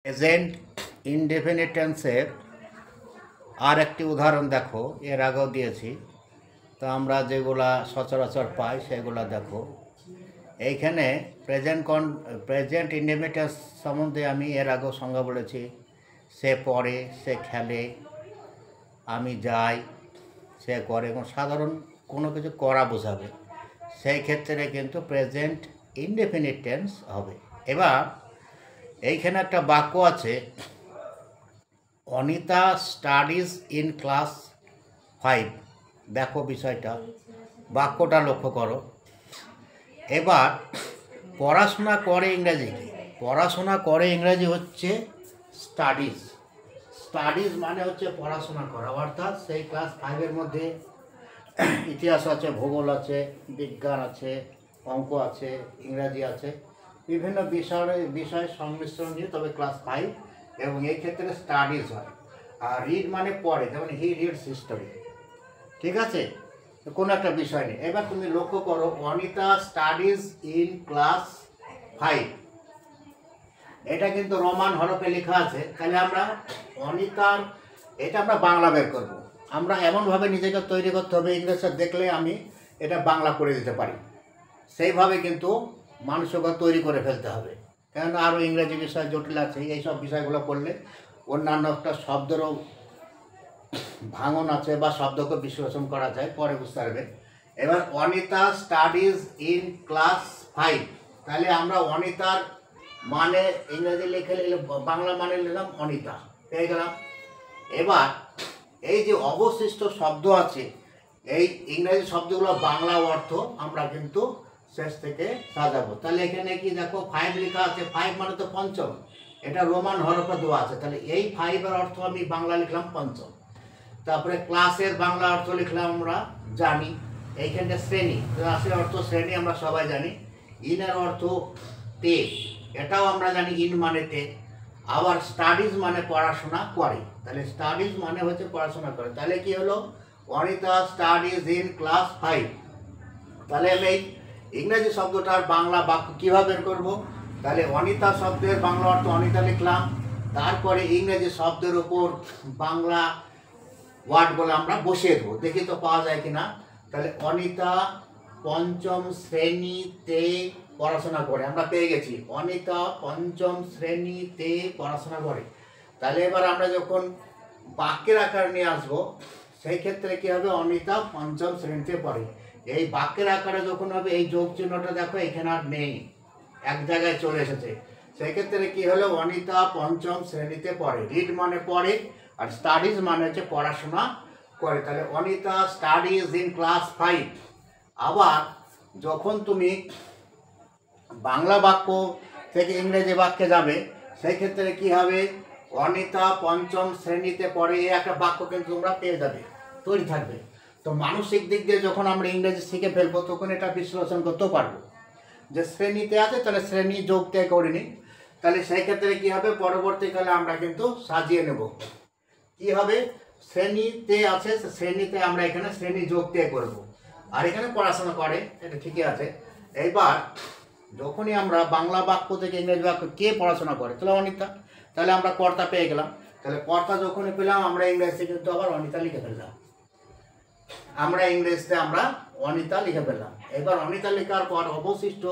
Present indefinite টেন্সের আর একটি উদাহরণ দেখো, এর আগেও দিয়েছি। তো আমরা যেগুলা সচরাচর পাই সেগুলো দেখো। এইখানে প্রেজেন্ট ইনডেফিনিট টেন্স সম্বন্ধে আমি এর আগেও সংজ্ঞা বলেছি। সে পড়ে, সে খেলে, আমি যাই, সে করে, এবং সাধারণ কোনো কিছু করা বোঝাবে, সেই ক্ষেত্রে কিন্তু প্রেজেন্ট ইনডেফিনিট টেন্স হবে। এবার এইখানে একটা বাক্য আছে, অনিতা স্টাডিজ ইন ক্লাস 5। দেখো বিষয়টা, বাক্যটা লক্ষ্য করো। এবার পড়াশোনা করে ইংরাজি কি? পড়াশোনা করে ইংরাজি হচ্ছে স্টাডিজ। স্টাডিজ মানে হচ্ছে পড়াশোনা করা, অর্থাৎ সেই ক্লাস 5-এর মধ্যে ইতিহাস আছে, ভূগোল আছে, বিজ্ঞান আছে, অঙ্ক আছে, ইংরাজি আছে, বিভিন্ন বিষয়ের সংমিশ্রণ নিয়ে তবে ক্লাস 5, এবং এই ক্ষেত্রে স্টাডিজ হয়। আর রিড মানে পড়ে, যেমন হি রিডস হিস্টোরি। ঠিক আছে, কোনো একটা বিষয় নেই। এবার তুমি লক্ষ্য করো, অনিতা স্টাডিজ ইন ক্লাস 5, এটা কিন্তু রোমান হরফে লেখা আছে। তাহলে আমরা অনিতার এটা আমরা বাংলা বের করব। আমরা এমনভাবে নিজেকে তৈরি করতে হবে, ইংরেজিটা দেখলে আমি এটা বাংলা করে দিতে পারি, সেইভাবে কিন্তু মানসিকতা তৈরি করে ফেলতে হবে। কেননা আরও ইংরেজি বিষয় জটিল আছে, এইসব বিষয়গুলো পড়লে অন্যান্য একটা শব্দেরও ভাঙন আছে বা শব্দকে বিশ্লেষণ করা যায়, পরে বুঝতে পারবে। এবার অনিতা স্টাডিজ ইন ক্লাস 5, তাহলে আমরা অনিতার মানে ইংরেজি লিখে বাংলা মানে নিলাম অনিতা, পেয়ে গেলাম। এবার এই যে অবশিষ্ট শব্দ আছে, এই ইংরেজি শব্দগুলো বাংলা অর্থ আমরা কিন্তু শেষ থেকে সাজাবো। তাহলে এখানে কি দেখো 5 লেখা আছে, 5 মানে তো পঞ্চম, এটা রোমান হরফে দেওয়া আছে। তাহলে এই 5-এর অর্থ আমি বাংলা লিখলাম পঞ্চম। তারপরে ক্লাসের বাংলা অর্থ লিখলাম আমরা জানি, এইখানটা শ্রেণী, ক্লাসের অর্থ শ্রেণী আমরা সবাই জানি। ইনের অর্থ তে, এটাও আমরা জানি, ইন মানে তে। আবার স্টাডিজ মানে পড়াশোনা করে, তাহলে স্টাডিজ মানে হচ্ছে পড়াশোনা করে। তাহলে কি হলো, অনিতা স্টাডিজ ইন ক্লাস 5। তাহলে আমি এই ইংরেজি শব্দটার বাংলা বাক্য কীভাবে বের করবো? তাহলে অনিতা শব্দের বাংলা অর্থ অনিতা লিখলাম, তারপরে ইংরেজি শব্দের উপর বাংলা ওয়ার্ডগুলো আমরা বসিয়ে দেবো, দেখি তো পাওয়া যায় কিনা। তাহলে অনিতা পঞ্চম শ্রেণীতে পড়াশোনা করে, আমরা পেয়ে গেছি অনিতা পঞ্চম শ্রেণীতে পড়াশোনা করে। তাহলে এবার আমরা যখন বাক্যের আকার নিয়ে আসবো, সেই ক্ষেত্রে কী হবে, অনিতা পঞ্চম শ্রেণীতে পড়ে। এই বাক্যের আকারে যখন হবে, এই যোগ চিহ্নটা দেখো এখানে আর নেই, এক জায়গায় চলে এসেছে। সেই ক্ষেত্রে কী হলো, অনিতা পঞ্চম শ্রেণীতে পড়ে। রিড মানে পড়ে, আর স্টাডিজ মানে হচ্ছে পড়াশোনা করে। তাহলে অনিতা স্টাডিজ ইন ক্লাস 5। আবার যখন তুমি বাংলা বাক্য থেকে ইংরেজি বাক্যে যাবে, সেই ক্ষেত্রে কী হবে, অনিতা পঞ্চম শ্রেণীতে পড়ে, এই একটা বাক্য কিন্তু তোমরা পেয়ে যাবে, তৈরি থাকবে। তো মানসিক দিক দিয়ে যখন আমরা ইংরেজি শিখে ফেলবো, তখন এটা বিশ্লেষণ করতেও পারবো যে শ্রেণীতে আছে, তাহলে শ্রেণী যোগ তে করিনি। তাহলে সেই ক্ষেত্রে কী হবে, পরবর্তীকালে আমরা কিন্তু সাজিয়ে নেব। কী হবে, শ্রেণীতে আছে, শ্রেণীতে আমরা এখানে শ্রেণী যোগ তে করবো, আর এখানে পড়াশোনা করে, এটা ঠিকই আছে। এইবার যখনই আমরা বাংলা বাক্য থেকে ইংরেজি বাক্য কে পড়াশোনা করে, তাহলে অনিতা, তাহলে আমরা কর্তা পেয়ে গেলাম। তাহলে কর্তা যখনই পেলাম, আমরা ইংরেজিতে কিন্তু আবার অনিতা লিখে ফেললাম, আমরা ইংরেজিতে আমরা অনিতা লিখে ফেললাম। এবার অনিতা লেখার পর অবশিষ্ট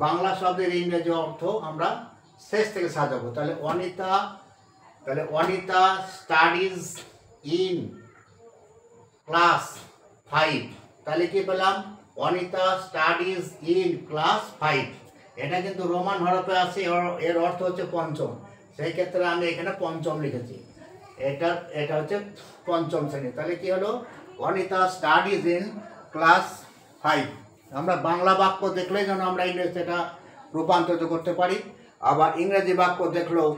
বাংলা শব্দের ইংরেজি অর্থ আমরা শেষ থেকে সাজাবো। তাহলে অনিতা স্টাডিজ ইন ক্লাস 5, তাহলে কি পেলাম, অনিতা স্টাডিজ ইন ক্লাস 5। এটা কিন্তু রোমান হরফে আছে, এর অর্থ হচ্ছে পঞ্চম, সেই ক্ষেত্রে আমি এখানে পঞ্চম লিখেছি। এটা হচ্ছে পঞ্চম শ্রেণী। তাহলে কি হলো, অনিতা স্টাডিজ ইন ক্লাস 5। আমরা বাংলা বাক্য দেখলেই যেন আমরা ইংরেজিতে এটা রূপান্তরিত করতে পারি, আবার ইংরেজি বাক্য দেখলেও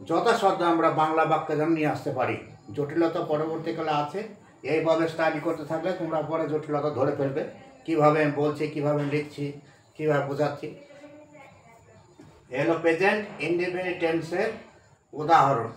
যথাসাধ্য আমরা বাংলা বাক্য যেন নিয়ে আসতে পারি। জটিলতা পরবর্তীকালে আছে, এইভাবে স্টাডি করতে থাকলে তোমরা পরে জটিলতা ধরে ফেলবে, কীভাবে আমি বলছি, কীভাবে লিখছি, কীভাবে বোঝাচ্ছি। এ হলো প্রেজেন্ট ইনডেফিনিট টেন্সের উদাহরণ।